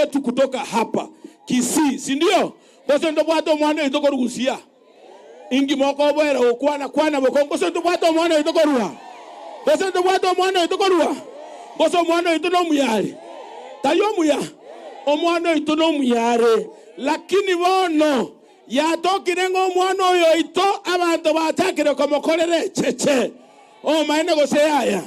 yetu kutoka hapa Kisii, si ndio? Koso ndo bwato mwana itoko ruhusia. Ingi moko bwera kwana bokongo koso ndo bwato mwana itoko ruha. Koso ndo bwato mwana itoko ruha. Koso mwana itono muyari. Tayo muya. Omwana itono muyare. Lakini bono yatokirengo mwana oyo ito abantu batakire komokorere cheche. Maana gose haya.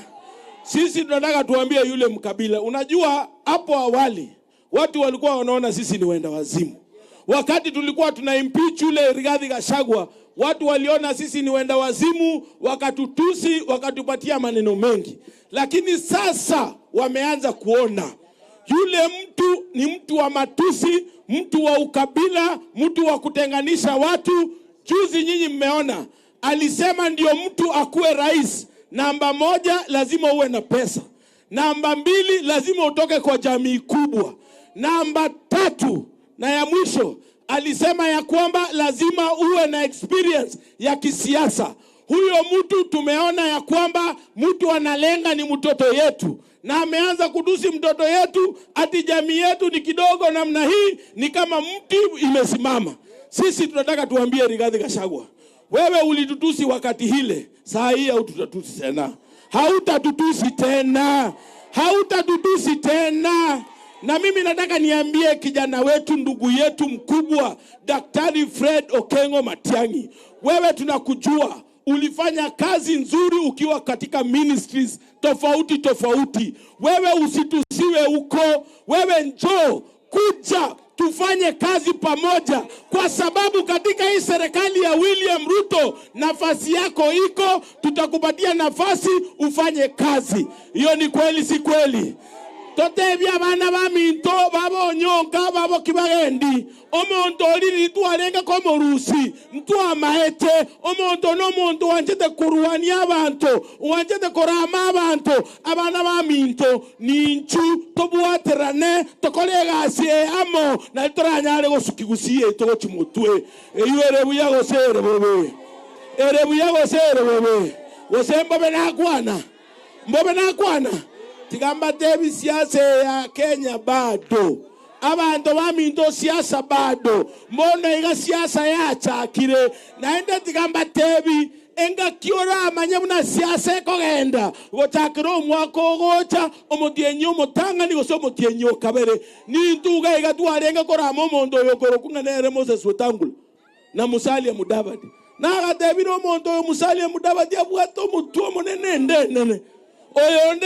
Sisi tunataka tuambie yule mkabila. Unajua hapo awali watu walikuwa wanaona sisi ni wenda wazimu. Wakati tulikuwa tuna impeach yule Rigathi Gachagua, watu waliona sisi ni wenda wazimu, wakatutusi, wakatupatia maneno mengi. Lakini sasa wameanza kuona yule mtu ni mtu wa matusi, mtu wa ukabila, mtu wa kutenganisha watu. Juzi nyinyi mmeona alisema ndio mtu akuwe rais, namba 1 lazima uwe na pesa, namba 2 lazima utoke kwa jamii kubwa, namba 3 na ya mwisho alisema ya kwamba lazima uwe na experience ya kisiasa. Huyo mtu tumeona ya kwamba mtu analenga ni mtoto yetu, na ameanza kudusi mtoto yetu, ati jamii yetu ni kidogo namna hii, ni kama mti imesimama. Sisi tunataka tuambie Rigathi Gachagua, wewe ulitutusi wakati hile, saa hii hautatutusi tena. Hautatutusi tena. Hautatutusi tena. Na mimi nataka niambie kijana wetu, ndugu yetu mkubwa, Daktari Fred Okengo Matiang'i, wewe tunakujua, ulifanya kazi nzuri ukiwa katika ministries tofauti tofauti. Wewe usitusiwe huko, wewe njoo, kuja tufanye kazi pamoja, kwa sababu katika hii serikali ya William Ruto nafasi yako iko, tutakupatia nafasi ufanye kazi. Hiyo ni kweli si kweli? Totebya bana ba minto babo nyonka babo kibagendi omonto oliri twarenga ko morusi ntwa mahete omonto no monto wanjete kuruani abantu wanjete korama abantu abana ba minto ninchu tobwaterane tokolega asie amo na toranyare gosukigusie to chimutwe eyere buya gosere bebe ere buya gosere bebe wosemba benakwana mbobe nakwana tigamba tebi siasa ya Kenya bado. Abantu baminto siasa bado. Mbona iga siasa ya chakire. Naenda tigamba tebi enga kiora amanya muna siasa ekogenda. Gochakira omwako gocha omotienyo motanga ni gose omotienyo kabere. Ni ntuga iga twarenga koramo omondo yokoro kunganere Moses Wetangula na Musalia Mudavadi. Na gatebira omondo yo Musalia Mudavadi abwato mutuo monene nene. Oyo nde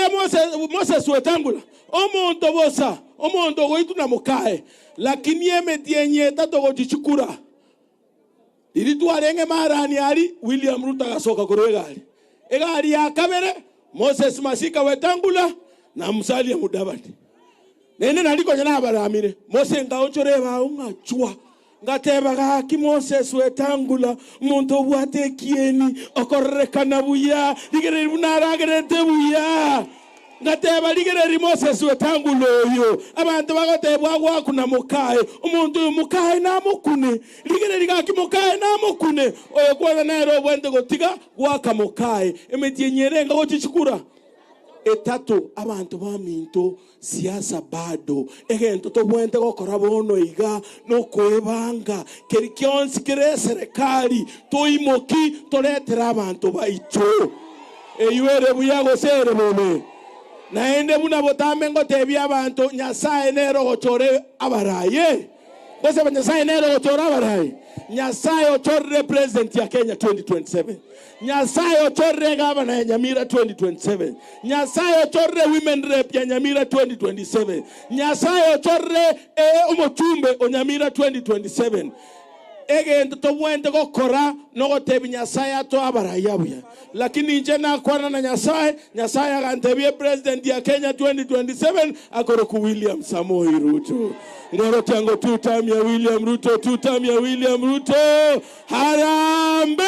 Moses Wetangula omonto bosa omonto goitu na mukae, lakini emetienye tato gochichukura iri twarenge marani ari William Ruto gasoka kurwegari egari ya kabere Moses Masika Wetangula na Musalia Mudavadi nene naliko nyana baramire Moses ngaonchoreba ungachua ngatebaga ki Moses Wetangula muntu bwate kieni okorrekana buya ligere bunaragerete buya ngateba ligere Moses Wetangula oyo abantu bagotebwa gwakuna mukae umuntu mukae na mukune ligere ligaki mukae na mukune oyo kwa nero bwende gotiga gwaka mukae emetyenyerenga gochichukura etato abantu baminto siasa bado egento to bwente gokora bono iga no kwebanga kerikionsi kire serikali toimoki toletera abantu baicho eyuere buyago sere bone naende buna botambe ngotebya abantu Nyasaye nero gochore abaraye bose Nyasaye nero gochora abaraye Nyasaye ochore president ya Kenya 2027 Nyasaye ochore governor ya Nyamira 2027 Nyasaye ochore women rep ya Nyamira 2027 Nyasaye ochore umuchumbe o Nyamira 2027 egento to bwende gokora no gotebi Nyasaye ato abaraya buya lakini nje na kwana na Nyasaye agantebie president ya Kenya 2027 akoro ku William Samoei Ruto ngoro tango 2 time ya William Ruto 2 time ya William Ruto harambe